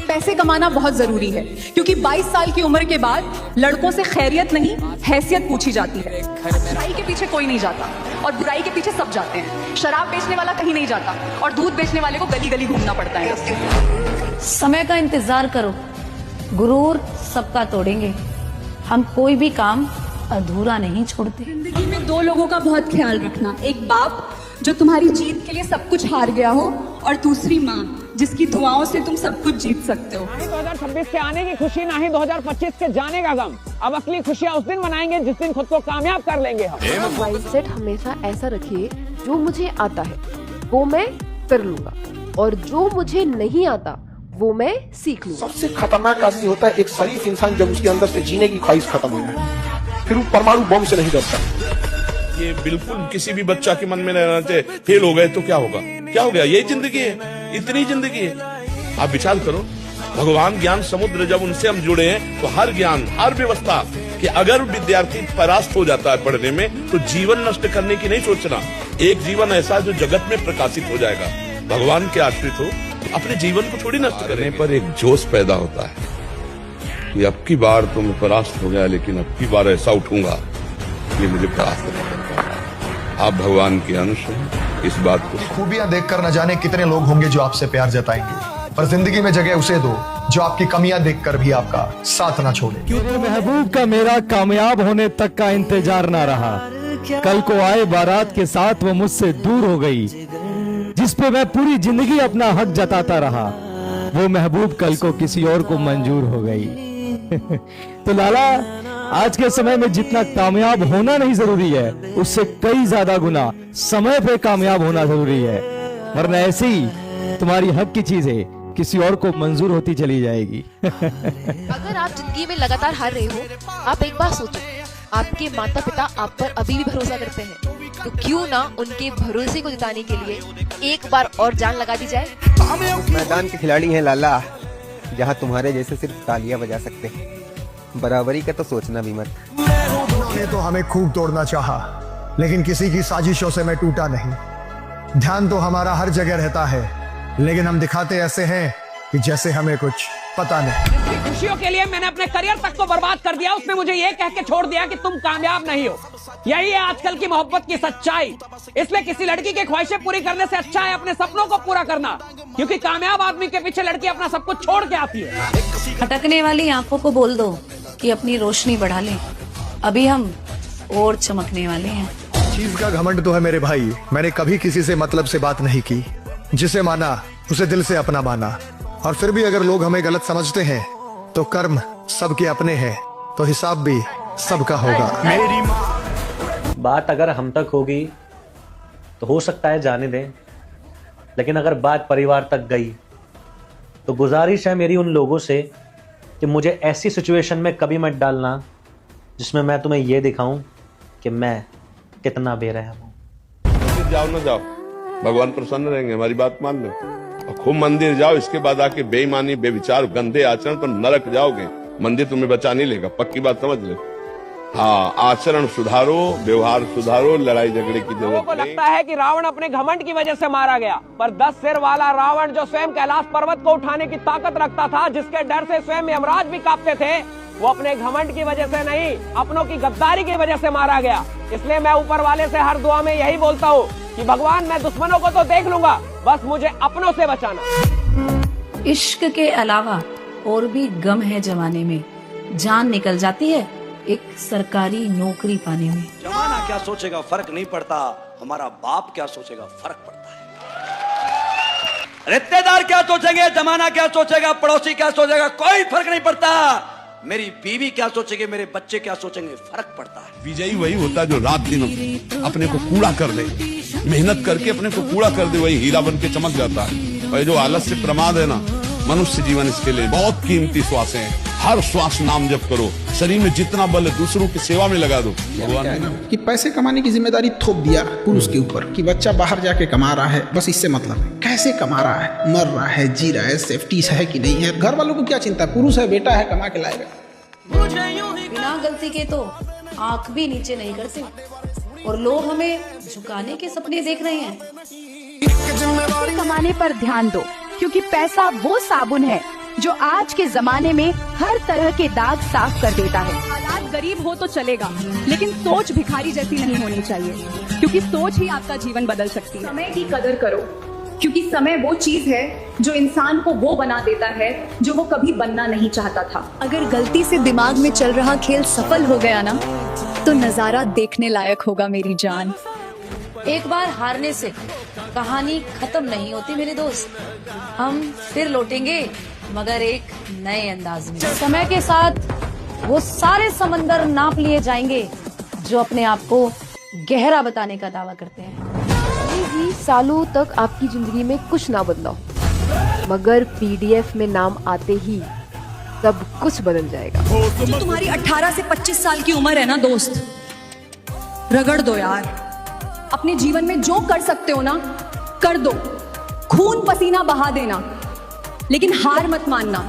पैसे कमाना बहुत जरूरी है, क्योंकि 22 साल की उम्र के बाद लड़कों से खैरियत नहीं हैसियत पूछी जाती है। अच्छाई के पीछे कोई नहीं जाता और बुराई के पीछे सब जाते हैं। शराब बेचने वाला कहीं नहीं जाता और दूध बेचने वाले को गली गली घूमना पड़ता है। समय का इंतजार करो, गुरूर सबका तोड़ेंगे। हम कोई भी काम अधूरा नहीं छोड़ते। जिंदगी में दो लोगों का बहुत ख्याल रखना, एक बाप जो तुम्हारी जीत के लिए सब कुछ हार गया हो, और दूसरी माँ जिसकी दुआओं से तुम सब कुछ जीत सकते हो। 2026 के आने की खुशी, ना ही 2025 के जाने का गम। अब असली खुशियाँ उस दिन मनाएंगे जिस दिन खुद को कामयाब कर लेंगे हम। माइंडसेट हमेशा ऐसा रखिए, जो मुझे आता है वो मैं कर लूंगा, और जो मुझे नहीं आता वो मैं सीख लूंगा। सबसे खतरनाक आदमी होता है एक शरीफ इंसान, जब उसके अंदर से जीने की ख्वाहिश खत्म हो जाए, फिर वो परमाणु बम से नहीं डरता। ये बिल्कुल किसी भी बच्चा के मन में रहना चाहिए, फेल हो गए तो क्या होगा, क्या हो गया, यही जिंदगी है, इतनी जिंदगी है। आप विचार करो, भगवान ज्ञान समुद्र, जब उनसे हम जुड़े हैं तो हर ज्ञान, हर व्यवस्था, कि अगर विद्यार्थी परास्त हो जाता है पढ़ने में तो जीवन नष्ट करने की नहीं सोचना। एक जीवन ऐसा जो जगत में प्रकाशित हो जाएगा, भगवान के आश्रित हो, अपने जीवन को थोड़ी नष्ट करने पर एक जोश पैदा होता है कि अब की बार तो मैं परास्त हो गया, लेकिन अब की बार ऐसा उठूंगा ये मुझे परास्त नहीं कर पाएगा। आप भगवान के अंश हैं, इस बात को खूबियां देखकर न जाने कितने लोग होंगे जो आपसे प्यार जताएंगे, पर जिंदगी में जगह उसे दो जो आपकी कमियां देखकर भी आपका साथ ना छोड़े। क्योंकि महबूब का मेरा कामयाब होने तक का इंतजार ना रहा, कल को आए बारात के साथ वो मुझसे दूर हो गई, जिस पे मैं पूरी जिंदगी अपना हक जताता रहा, वो महबूब कल को किसी और को मंजूर हो गई। तो लाला, आज के समय में जितना कामयाब होना नहीं जरूरी है, उससे कई ज्यादा गुना समय पे कामयाब होना जरूरी है, वरना ऐसे ही तुम्हारी हक की चीजें किसी और को मंजूर होती चली जाएगी। अगर आप जिंदगी में लगातार हार रहे हो, आप एक बार सोचो, आपके माता पिता आप पर अभी भी भरोसा करते हैं, तो क्यों ना उनके भरोसे को जिताने के लिए एक बार और जान लगा दी जाए। मैदान के खिलाड़ी हैं लाला, जहां तुम्हारे जैसे सिर्फ तालियां बजा सकते हैं, बराबरी का तो सोचना भी मत। उन्होंने तो हमें खूब तोड़ना चाहा, लेकिन किसी की साजिशों से मैं टूटा नहीं। ध्यान तो हमारा हर जगह रहता है, लेकिन हम दिखाते ऐसे हैं कि जैसे हमें कुछ पता नहीं। खुशियों के लिए मैंने अपने करियर तक को बर्बाद कर दिया, उसने मुझे ये कह के छोड़ दिया कि तुम कामयाब नहीं हो। यही है आजकल की मोहब्बत की सच्चाई। इसलिए किसी लड़की की ख्वाहिशें पूरी करने से अच्छा है अपने सपनों को पूरा करना, क्योंकि कामयाब आदमी के पीछे लड़की अपना सब कुछ छोड़ के आती है। खटकने वाली आंखों को बोल दो कि अपनी रोशनी बढ़ा लें, अभी हम और चमकने वाले हैं। चीज का घमंड तो है मेरे भाई, मैंने कभी किसी से मतलब से बात नहीं की, जिसे माना उसे दिल से अपना माना। और फिर भी अगर लोग हमें गलत समझते हैं तो कर्म सबके अपने हैं, तो हिसाब भी सबका होगा। बात अगर हम तक होगी तो हो सकता है जाने दें, लेकिन अगर बात परिवार तक गई तो गुजारिश है मेरी उन लोगों से कि मुझे ऐसी सिचुएशन में कभी मत डालना जिसमें मैं तुम्हें यह दिखाऊं कि मैं कितना बेरहम हूं। जाओ ना जाओ, भगवान प्रसन्न रहेंगे, हमारी बात मान लो, और खूब मंदिर जाओ, इसके बाद आके बेईमानी, बेविचार, गंदे आचरण तो नरक जाओगे। मंदिर तुम्हें बचा नहीं लेगा, पक्की बात समझ लो। हाँ, आचरण सुधारो, व्यवहार सुधारो, लड़ाई झगड़े की जरूरत नहीं। लगता है कि रावण अपने घमंड की वजह से मारा गया, पर 10 सिर वाला रावण जो स्वयं कैलाश पर्वत को उठाने की ताकत रखता था, जिसके डर से स्वयं यमराज भी कांपते थे, वो अपने घमंड की वजह से नहीं, अपनों की गद्दारी की वजह से मारा गया। इसलिए मैं ऊपर वाले से हर दुआ में यही बोलता हूँ कि भगवान, मैं दुश्मनों को तो देख लूंगा, बस मुझे अपनों से बचाना। इश्क के अलावा और भी गम है जमाने में, जान निकल जाती है एक सरकारी नौकरी पाने में। जमाना क्या सोचेगा फर्क नहीं पड़ता, हमारा बाप क्या सोचेगा फर्क पड़ता है। रिश्तेदार क्या सोचेंगे, जमाना क्या सोचेगा, पड़ोसी क्या सोचेगा, कोई फर्क नहीं पड़ता। मेरी बीवी क्या सोचेगी, मेरे बच्चे क्या सोचेंगे, फर्क पड़ता है। विजयी वही होता है जो रात दिन अपने को कूड़ा कर दे, मेहनत करके अपने को कूड़ा कर दे, वही हीरा बन के चमक जाता है। और ये जो आलस्य प्रमाद है ना, मनुष्य जीवन इसके लिए बहुत कीमती श्वासें हैं। हर श्वास नाम जप करो, शरीर में जितना बल है दूसरों की सेवा में लगा दो। भगवान कि पैसे कमाने की जिम्मेदारी थोप दिया पुरुष के ऊपर कि बच्चा बाहर जाके कमा रहा है, बस इससे मतलब है। कैसे कमा रहा है, मर रहा है, जी रहा है, सेफ्टी है कि नहीं है, घर वालों को क्या चिंता, पुरुष है, बेटा है, कमा के लाएगा। बिना गलती के तो आंख भी नीचे नहीं करते और लोग हमें झुकाने के सपने देख रहे हैं। कमाने पर ध्यान दो, क्योंकि पैसा वो साबुन है जो आज के जमाने में हर तरह के दाग साफ कर देता है। हालात गरीब हो तो चलेगा, लेकिन सोच भिखारी जैसी नहीं होनी चाहिए, क्योंकि सोच ही आपका जीवन बदल सकती है। समय की कदर करो, क्योंकि समय वो चीज है जो इंसान को वो बना देता है जो वो कभी बनना नहीं चाहता था। अगर गलती से दिमाग में चल रहा खेल सफल हो गया ना, तो नजारा देखने लायक होगा मेरी जान। एक बार हारने से कहानी खत्म नहीं होती मेरे दोस्त, हम फिर लौटेंगे मगर एक नए अंदाज में। समय के साथ वो सारे समंदर नाप लिए जाएंगे जो अपने आप को गहरा बताने का दावा करते हैं। ही सालों तक आपकी जिंदगी में कुछ ना बदला, मगर पीडीएफ में नाम आते ही सब कुछ बदल जाएगा। जो तुम्हारी 18 से 25 साल की उम्र है ना दोस्त, रगड़ दो यार। अपने जीवन में जो कर सकते हो ना कर दो, खून पसीना बहा देना, लेकिन हार मत मानना।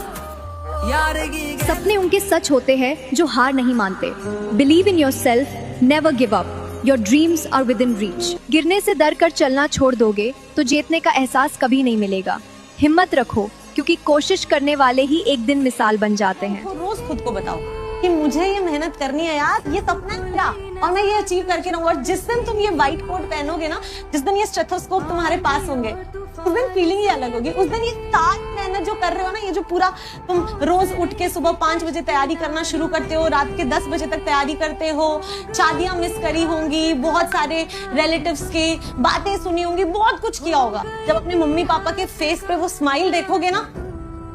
सपने उनके सच होते हैं जो हार नहीं मानते। Believe in yourself, never give up, your dreams are within reach. गिरने से डर कर चलना छोड़ दोगे तो जीतने का एहसास कभी नहीं मिलेगा। हिम्मत रखो, क्योंकि कोशिश करने वाले ही एक दिन मिसाल बन जाते हैं। तो रोज खुद को बताओ कि मुझे ये मेहनत करनी है यार, ये सपना है मेरा और मैं ये अचीव करके रहूंगा। और जिस दिन तुम ये व्हाइट कोट पहनोगे ना, जिस दिन ये स्टेथोस्कोप तुम्हारे पास होंगे, उस दिन फीलिंग ही अलग होगी। उस दिन ये सारी मेहनत जो कर रहे हो ना, ये जो पूरा तुम रोज उठ के सुबह 5 बजे तैयारी करना शुरू करते हो, रात के 10 बजे तक तैयारी करते हो, शादियां मिस करी होंगी, बहुत सारे रिलेटिव्स की बातें सुनी होंगी, बहुत कुछ किया होगा। जब अपने मम्मी पापा के फेस पे वो स्माइल देखोगे ना,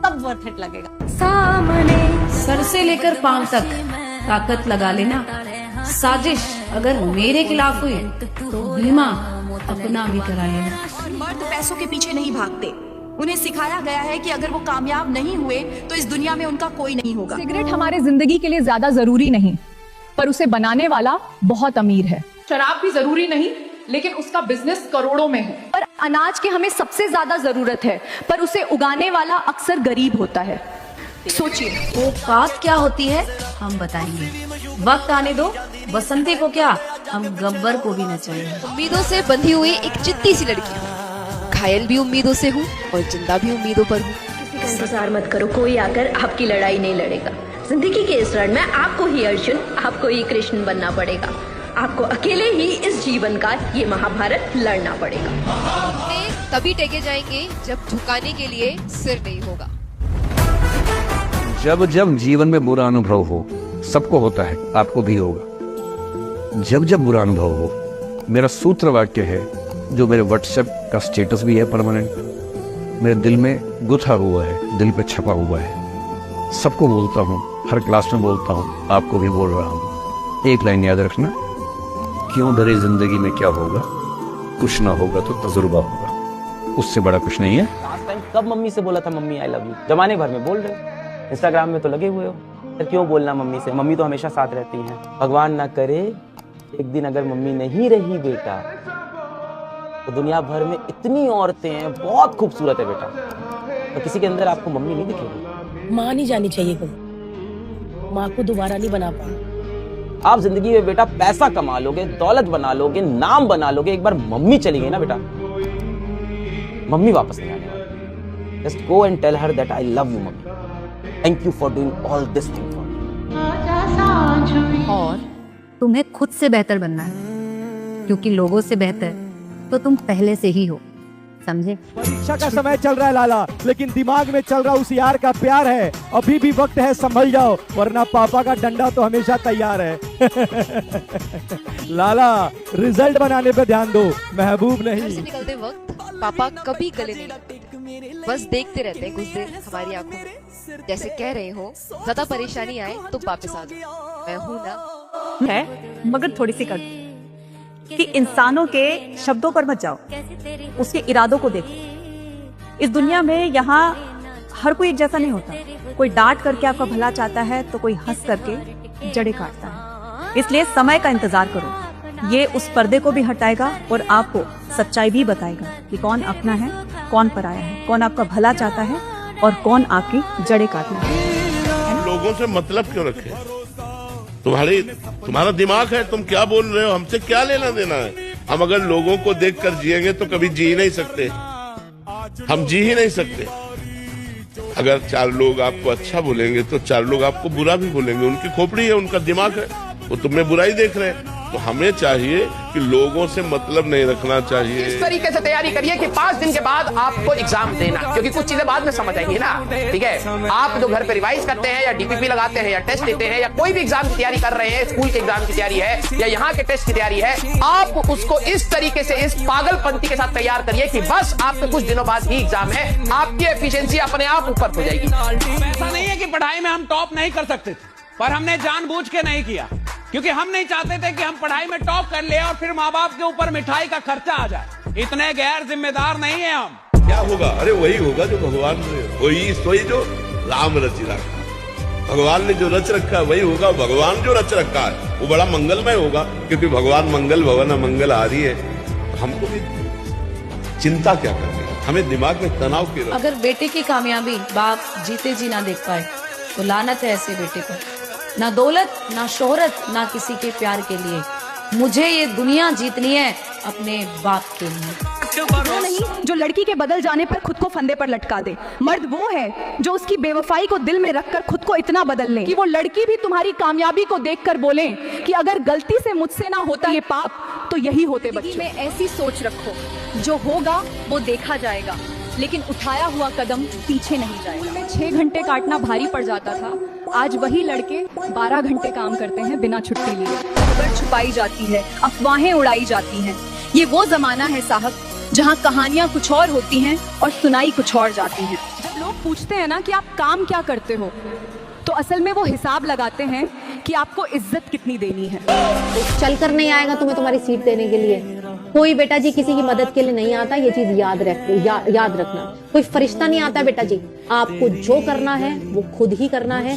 तब वर्थ इट लगेगा। सामने सर से लेकर पांव तक ताकत लगा लेना। साजिश अगर मेरे खिलाफ हुई तो बीमा अपना भी करा लेना। मर्द पैसों के पीछे नहीं भागते, उन्हें सिखाया गया है कि अगर वो कामयाब नहीं हुए तो इस दुनिया में उनका कोई नहीं होगा। सिगरेट हमारे जिंदगी के लिए ज्यादा जरूरी नहीं, पर उसे बनाने वाला बहुत अमीर है। शराब भी जरूरी नहीं, लेकिन उसका बिजनेस करोड़ों में है। पर अनाज की हमें सबसे ज्यादा जरूरत है, पर उसे उगाने वाला अक्सर गरीब होता है। सोचिए वो बात क्या होती है हम बताएंगे। वक्त आने दो, बसंती को क्या हम गब्बर को भी नचाएंगे। उम्मीदों से बंधी हुई एक जिद्दी सी लड़की हूँ, घायल भी उम्मीदों से हूँ और जिंदा भी उम्मीदों पर हूँ। किसी का इंतजार मत करो, कोई आकर आपकी लड़ाई नहीं लड़ेगा। जिंदगी के इस रण में आपको ही अर्जुन, आपको ही कृष्ण बनना पड़ेगा। आपको अकेले ही इस जीवन का ये महाभारत लड़ना पड़ेगा। तभी टेके जाएंगे जब झुकाने के लिए सिर नहीं होगा। जब जब जीवन में बुरा अनुभव हो, सबको होता है, आपको भी होगा। जब जब बुरा अनुभव हो, मेरा सूत्र वाक्य है जो मेरे व्हाट्सएप का स्टेटस भी है परमानेंट, मेरे दिल में गुथा हुआ है, दिल पे छपा हुआ है। सबको बोलता हूँ, हर क्लास में बोलता हूँ, आपको भी बोल रहा हूँ। एक लाइन याद रखना, क्यों डरे जिंदगी में क्या होगा, कुछ ना होगा तो तजुर्बा होगा, उससे बड़ा कुछ नहीं है। लास्ट टाइम कब मम्मी से बोला था मम्मी आई लव यू? जमाने भर में बोल रहे हो, इंस्टाग्राम में तो लगे हुए हो, फिर क्यों बोलना मम्मी से? मम्मी तो हमेशा साथ रहती हैं। भगवान ना करे एक दिन अगर मम्मी नहीं रही बेटा, तो दुनिया भर में इतनी औरतें हैं, बहुत खूबसूरत है बेटा, तो किसी के अंदर आपको मम्मी नहीं दिखेगी। माँ नहीं जानी चाहिए कोई, माँ को दोबारा नहीं बना पाए। आप जिंदगी में बेटा पैसा कमा लोगे, दौलत बना लोगे, नाम बना लोगे, एक बार मम्मी चली गई ना बेटा, मम्मी वापस नहीं आने वाली। Just go and tell her that I love you mummy, thank you for doing all this thing for me. और तुम्हें खुद से बेहतर बनना है, क्योंकि लोगों से बेहतर तो तुम पहले से ही हो, समझे? परीक्षा का समय चल रहा है लाला, लेकिन दिमाग में चल रहा उस यार का प्यार है। अभी भी वक्त है, संभल जाओ, वरना पापा का डंडा तो हमेशा तैयार है। लाला रिजल्ट बनाने पे ध्यान दो, महबूब नहीं। घर से निकलते वक्त पापा कभी गले नहीं लगते, बस देखते रहते हैं कुछ देर हमारी आंखों में, जैसे कह रहे हो ज्यादा परेशानी आए तो वापस आ जाओ, मैं हूं ना। है मगर थोड़ी सी कर कि इंसानों के शब्दों पर मत जाओ, उसके इरादों को देखो। इस दुनिया में यहाँ हर कोई एक जैसा नहीं होता। कोई डांट करके आपका भला चाहता है तो कोई हंस करके जड़ें काटता है। इसलिए समय का इंतजार करो, ये उस पर्दे को भी हटाएगा और आपको सच्चाई भी बताएगा कि कौन अपना है, कौन पराया है, कौन आपका भला चाहता है और कौन आपकी जड़ें काटना है। हम लोगों से मतलब क्यों रखे? तुम्हारा दिमाग है, तुम क्या बोल रहे हो, हमसे क्या लेना देना है? हम अगर लोगों को देखकर जिएंगे तो कभी जी ही नहीं सकते, हम जी ही नहीं सकते। अगर 4 लोग आपको अच्छा बोलेंगे तो 4 लोग आपको बुरा भी बोलेंगे। उनकी खोपड़ी है, उनका दिमाग है, वो तुम में बुराई देख रहे हैं। तो हमें चाहिए कि लोगों से मतलब नहीं रखना चाहिए। इस तरीके से तैयारी करिए कि 5 दिन के बाद आपको एग्जाम देना, क्योंकि कुछ चीजें बाद में समझ आएंगी ना। ठीक है, आप जो घर पे रिवाइज करते हैं या डीपीपी लगाते हैं या टेस्ट देते हैं या कोई भी एग्जाम की तैयारी कर रहे हैं, स्कूल के एग्जाम की तैयारी है या यहाँ के टेस्ट की तैयारी है, आप उसको इस तरीके से इस पागलपंती के साथ तैयार करिए कि बस आपके कुछ दिनों बाद ही एग्जाम है, आपकी एफिशिएंसी अपने आप ऊपर हो जाएगी। ऐसा नहीं है कि पढ़ाई में हम टॉप नहीं कर सकते थे, पर हमने जानबूझ के नहीं किया, क्योंकि हम नहीं चाहते थे कि हम पढ़ाई में टॉप कर ले और फिर माँ बाप के ऊपर मिठाई का खर्चा आ जाए। इतने गैर जिम्मेदार नहीं है हम। क्या होगा? अरे वही होगा जो भगवान ने, वही सोई जो राम रच रखा। भगवान ने जो रच रखा है वही होगा। भगवान जो रच रखा है वो बड़ा मंगलमय होगा, क्योंकि भगवान मंगल भवन मंगल हारी है। हमको भी चिंता क्या करनी है, हमें दिमाग में तनाव क्यों? अगर बेटे की कामयाबी बाप जीते जी ना देख पाए तो लानत है ऐसे बेटे पर। ना दौलत, ना शोहरत, ना किसी के प्यार के लिए, मुझे ये दुनिया जीतनी है अपने बाप के लिए। वो नहीं जो लड़की के बदल जाने पर खुद को फंदे पर लटका दे। मर्द वो है जो उसकी बेवफाई को दिल में रखकर खुद को इतना बदल ले कि वो लड़की भी तुम्हारी कामयाबी को देखकर बोले कि अगर गलती से मुझसे ना होता ये पाप तो यही होते बच्चों। में ऐसी सोच रखो, जो होगा वो देखा जाएगा, लेकिन उठाया हुआ कदम पीछे नहीं जाएगा। में 6 घंटे काटना भारी पड़ जाता था, आज वही लड़के 12 घंटे काम करते हैं बिना छुट्टी लिए। खबर छुपाई जाती है, अफवाहें उड़ाई जाती हैं। ये वो जमाना है साहब जहाँ कहानियाँ कुछ और होती हैं और सुनाई कुछ और जाती हैं। जब लोग पूछते हैं ना कि आप काम क्या करते हो, तो असल में वो हिसाब लगाते हैं कि आपको इज्जत कितनी देनी है। चल कर नहीं आएगा तुम्हें तुम्हारी सीट देने के लिए। कोई बेटा जी किसी की मदद के लिए नहीं आता, ये चीज याद रखना। कोई फरिश्ता नहीं आता बेटा जी, आपको जो करना है वो खुद ही करना है।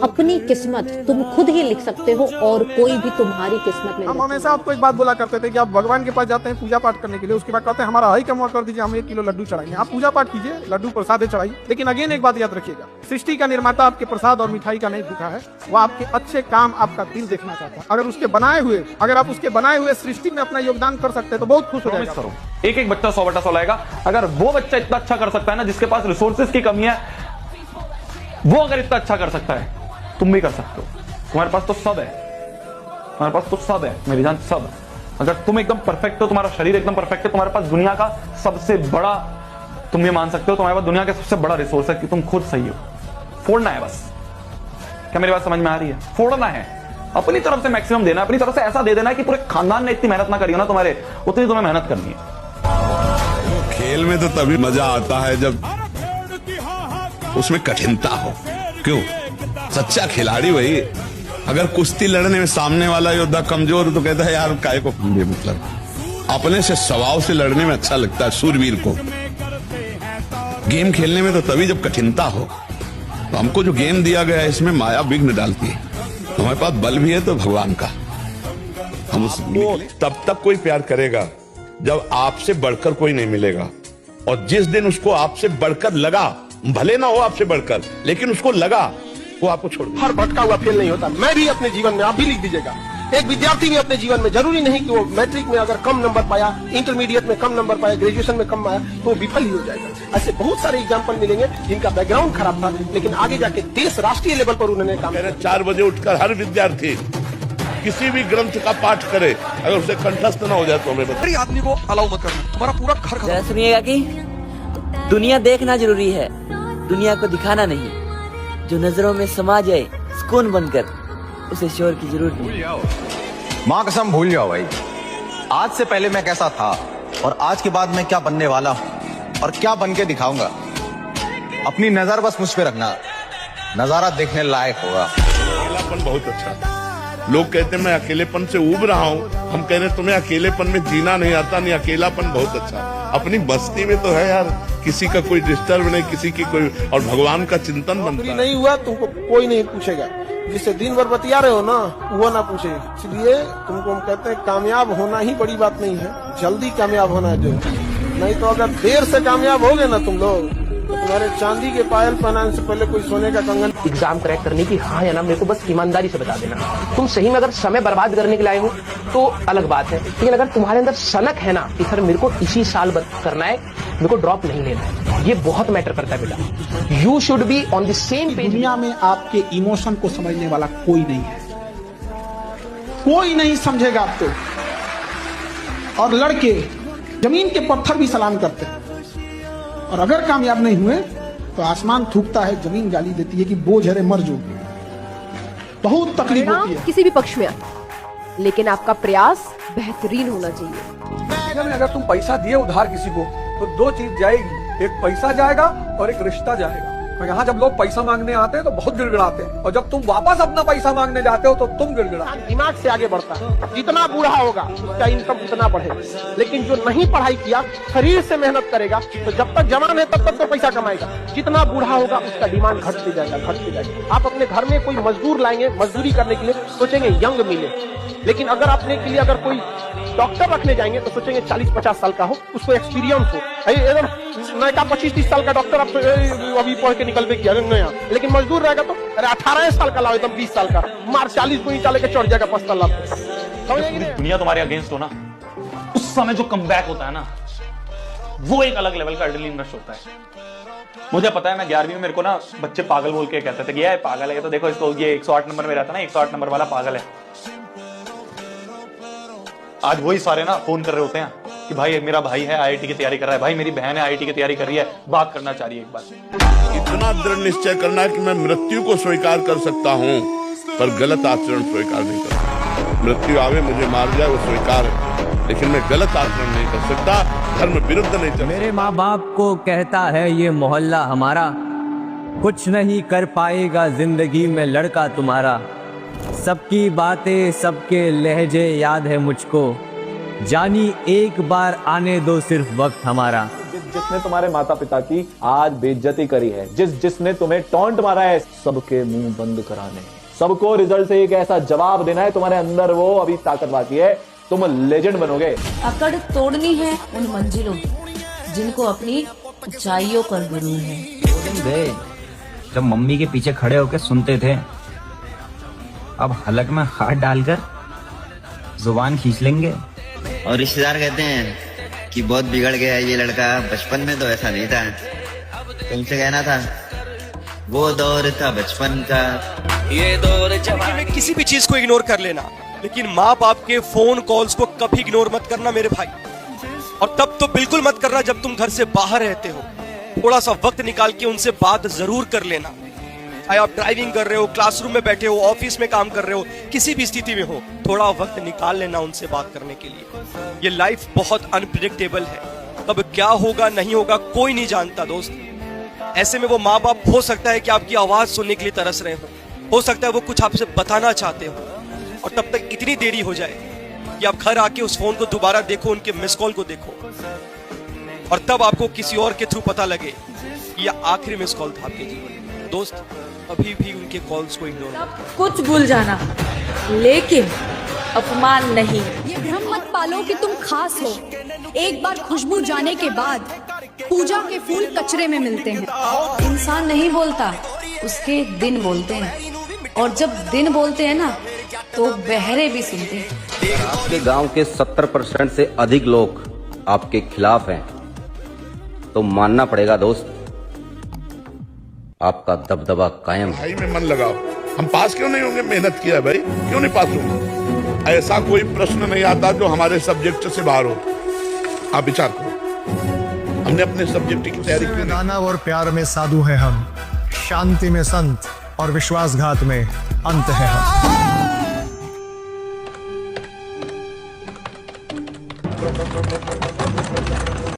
अपनी किस्मत तुम खुद ही लिख सकते हो और कोई भी तुम्हारी किस्मत में। हम हमेशा आपको एक बात बोला करते थे कि आप भगवान के पास जाते हैं पूजा पाठ करने के लिए, उसके बाद कहते हैं हमारा हाई कम कर दीजिए, हम 1 किलो लड्डू चढ़ाएंगे। आप पूजा पाठ कीजिए, लड्डू प्रसाद चढ़ाइए, लेकिन अगेन एक बात याद रखिएगा, सृष्टि का निर्माता आपके प्रसाद और मिठाई का नहीं भूखा है, वो आपके अच्छे काम, आपका दिल देखना चाहता है। अगर आप उसके बनाए हुए सृष्टि में अपना योगदान कर सकते हैं तो बहुत खुश हो जाएगा। एक बच्चा 100 बटा 100 लाएगा। अगर वो बच्चा इतना अच्छा कर सकता है ना, जिसके पास रिसोर्सेज की कमी है, वो अगर इतना अच्छा कर सकता है, तुम भी कर सकते हो। तुम्हारे पास तो सब है, तुम्हारे पास तो सब है मेरी जान, सब। अगर तुम एकदम परफेक्ट हो, तुम्हारा शरीर एकदम परफेक्ट है, तुम्हारे पास दुनिया का सबसे बड़ा, तुम ये मान सकते हो तुम्हारे पास दुनिया का सबसे बड़ा रिसोर्स है कि तुम खुद सही हो। फोड़ना है बस। क्या मेरी बात समझ में आ रही है? फोड़ना है, अपनी तरफ से मैक्सिमम देना, अपनी तरफ से ऐसा दे देना है कि पूरे खानदान ने इतनी मेहनत ना करी हो ना तुम्हारे, उतनी तुम्हें मेहनत करनी है। खेल में तो तभी मजा आता है जब उसमें कठिनता हो। क्यों? सच्चा खिलाड़ी वही। अगर कुश्ती लड़ने में सामने वाला योद्धा कमजोर हो तो कहता है यार काय को मतलब, अपने से स्वभाव से लड़ने में अच्छा लगता है सूरवीर को। गेम खेलने में तो तभी जब कठिनता हो। तो हमको जो गेम दिया गया है इसमें माया विघ्न डालती है। हमारे पास बल भी है तो भगवान का। हम उसको तब तक कोई प्यार करेगा जब आपसे बढ़कर कोई नहीं मिलेगा, और जिस दिन उसको आपसे बढ़कर लगा, भले ना हो आपसे बढ़कर, लेकिन उसको लगा, वो आपको छोड़ देगा। हर भटका हुआ फेल नहीं होता। मैं भी अपने जीवन में, आप भी लिख दीजिएगा, एक विद्यार्थी भी अपने जीवन में, जरूरी नहीं कि वो मैट्रिक में अगर कम नंबर पाया, इंटरमीडिएट में कम नंबर पाया, ग्रेजुएशन में कम पाया तो वो विफल ही हो जाएगा। ऐसे बहुत सारे एग्जाम्पल मिलेंगे जिनका बैकग्राउंड खराब था, लेकिन आगे जाके देश राष्ट्रीय लेवल पर उन्होंने काम किया। 4 बजे उठकर हर विद्यार्थी किसी भी ग्रंथ का पाठ करे, अगर उसे कंठस्थ ना हो जाए तो हमें बताइए। आदमी को अलाउ मत करना, तुम्हारा पूरा घर जरा सुनिएगा कि दुनिया देखना जरूरी है, दुनिया को दिखाना नहीं। जो नजरों में समा जाए सुकून बनकर, उसे शोर की जरूरत नहीं। माँ कसम भूल जाओ भाई, आज से पहले मैं कैसा था और आज के बाद मैं क्या बनने वाला हूँ और क्या बन के दिखाऊंगा। अपनी नजर बस मुझ पे रखना, नजारा देखने लायक होगा। अकेलापन बहुत अच्छा। लोग कहते हैं मैं अकेलेपन से उब रहा हूँ, हम कह रहे हैं तुम्हें अकेलेपन में जीना नहीं आता, नहीं, अकेलापन बहुत अच्छा। अपनी बस्ती में तो है यार, किसी का कोई डिस्टर्ब नहीं, किसी की कोई, और भगवान का चिंतन बनता है। नहीं हुआ तुमको कोई नहीं पूछेगा, जिससे दिन भर बतिया रहे हो ना वो ना पूछेगा। इसलिए तुमको हम कहते हैं कामयाब होना ही बड़ी बात नहीं है, जल्दी कामयाब होना है जो। नहीं तो अगर देर से कामयाब हो गए ना तुम लोग, तो तुम्हारे चांदी के पायल पहनाने से पहले कोई सोने का कंगन। एग्जाम क्रैक करने की हाँ या ना मेरे को बस ईमानदारी से बता देना। तुम सही में अगर समय बर्बाद करने के लिए आए हो तो अलग बात है, लेकिन अगर तुम्हारे अंदर सनक है ना कि सर मेरे को इसी साल करना है, मेरे को ड्रॉप नहीं लेना है, ये बहुत मैटर करता है बेटा। You should be on the same page. दुनिया में आपके इमोशन को समझने वाला कोई नहीं है, कोई नहीं समझेगा आपको। और लड़के जमीन के पत्थर भी सलाम करते हैं, और अगर कामयाब नहीं हुए तो आसमान थूकता है, जमीन गाली देती है कि बोझ हरे मर जो। बहुत तकलीफ होती है किसी भी पक्ष में, लेकिन आपका प्रयास बेहतरीन होना चाहिए। अगर तुम पैसा दिए उधार किसी को तो दो चीज जाएगी, एक पैसा जाएगा और एक रिश्ता जाएगा। तो यहाँ जब लोग पैसा मांगने आते हैं तो बहुत गिड़गिड़ाते हैं, और जब तुम वापस अपना पैसा मांगने जाते हो तो तुम गिड़गिड़ाते हो। दिमाग से आगे बढ़ता है, जितना बूढ़ा होगा उसका इनकम उतना बढ़ेगा। लेकिन जो नहीं पढ़ाई किया, शरीर से मेहनत करेगा, तो जब तक जवान है तब तक तो पैसा कमाएगा। जितना बूढ़ा होगा उसका डिमांड घटते जाएगा। आप अपने घर में कोई मजदूर लाएंगे, मजदूरी करने के लिए सोचेंगे यंग मिले, लेकिन अगर अपने के लिए अगर कोई डॉक्टर रखने जाएंगे तो सोचेंगे 40-50 साल का हो, उसको एक्सपीरियंस हो। एकदम नया 25-30 साल का डॉक्टर अभी पढ़ के निकल गया नया, लेकिन मजदूर रहेगा तो अरे 18 साल का लाओ, एकदम 20 साल का मार 40 को ईंटा लेके चढ़ जाएगा 5 साल। दुनिया तुम्हारे अगेंस्ट हो ना, उस समय जो कमबैक होता है ना, वो एक अलग लेवल का एड्रेनलिन रश होता है। मुझे पता है, मैं 11वीं में मेरे को ना बच्चे पागल बोल के कहते थे कि ये पागल है, तो देखो इसको, ये 108 नंबर में रहता ना, 108 नंबर वाला पागल है। आज वही सारे ना फोन कर रहे होते हैं कि भाई मेरा भाई है आईआईटी की तैयारी कर रहा है, भाई मेरी बहन है आईआईटी की तैयारी कर रही है, बात करना चाह रही है एक बार। इतना दृढ़ निश्चय करना कि मैं मृत्यु को स्वीकार कर सकता हूँ, पर गलत आचरण स्वीकार नहीं कर सकता। मृत्यु आवे मुझे मार जाए वो स्वीकार है, लेकिन मैं गलत आचरण नहीं कर सकता, धर्म विरुद्ध नहीं चल। मेरे माँ बाप को कहता है ये मोहल्ला हमारा, कुछ नहीं कर पाएगा जिंदगी में लड़का तुम्हारा। सबकी बातें सबके लहजे याद है मुझको, जानी एक बार आने दो सिर्फ वक्त हमारा। जिसने तुम्हारे माता पिता की आज बेइज्जती करी है, जिसने तुम्हें टॉन्ट मारा है, सबके मुंह बंद कराने, सबको रिजल्ट से एक ऐसा जवाब देना है, तुम्हारे अंदर वो अभी ताकत बाकी है, तुम लेजेंड बनोगे। अकड़ तोड़नी है उन मंजिलों जिनको अपनी ऊंचाइयों पर गुरूर है। जब मम्मी के पीछे खड़े होकर सुनते थे, अब हलक में हाथ डालकर जुबान खींच लेंगे। और रिश्तेदार कहते हैं कि बहुत बिगड़ गया ये लड़का, बचपन में तो ऐसा नहीं था। तुमसे कहना था वो दौर था बचपन का, ये दौर जवानी में किसी भी चीज को इग्नोर कर लेना, लेकिन माँ बाप के फोन कॉल्स को कभी इग्नोर मत करना मेरे भाई। और तब तो बिल्कुल मत करना जब तुम घर से बाहर रहते हो, थोड़ा सा वक्त निकाल के उनसे बात जरूर कर लेना। चाहे आप ड्राइविंग कर रहे हो, क्लासरूम में बैठे हो, ऑफिस में काम कर रहे हो, किसी भी स्थिति में हो, थोड़ा वक्त निकाल लेना उनसे बात करने के लिए। ये लाइफ बहुत अनप्रिडिक्टेबल है, कब क्या होगा नहीं होगा कोई नहीं जानता दोस्त। ऐसे में वो माँ बाप हो सकता है कि आपकी आवाज सुनने के लिए तरस रहे हो सकता है वो कुछ आपसे बताना चाहते हो, और तब तक इतनी देरी हो जाए कि आप घर आके उस फोन को दोबारा देखो, उनके मिस कॉल को देखो, और तब आपको किसी और के थ्रू पता लगे कि यह आखिरी मिस कॉल था आपके जीवन में। दोस्त, अभी भी उनके कॉल्स को इग्नोर मत। कुछ भूल जाना, लेकिन अपमान नहीं। ये भ्रम मत पालो कि तुम खास हो। एक बार खुशबू जाने के बाद पूजा के फूल कचरे में मिलते हैं। इंसान नहीं बोलता, उसके दिन बोलते हैं, और जब दिन बोलते हैं ना तो बहरे भी सुनते हैं। आपके गांव के 70% से अधिक लोग आपके खिलाफ हैं, तो मानना पड़ेगा दोस्त, आपका दबदबा कायम। पढ़ाई में मन लगाओ। हम पास क्यों नहीं होंगे? मेहनत किया भाई, क्यों नहीं पास होंगे? ऐसा कोई प्रश्न नहीं आता जो हमारे सब्जेक्ट से बाहर हो। आप विचार करो, हमने अपने सब्जेक्ट की तैयारी की। दानव और प्यार में साधु है हम, शांति में संत और विश्वासघात में अंत है हम।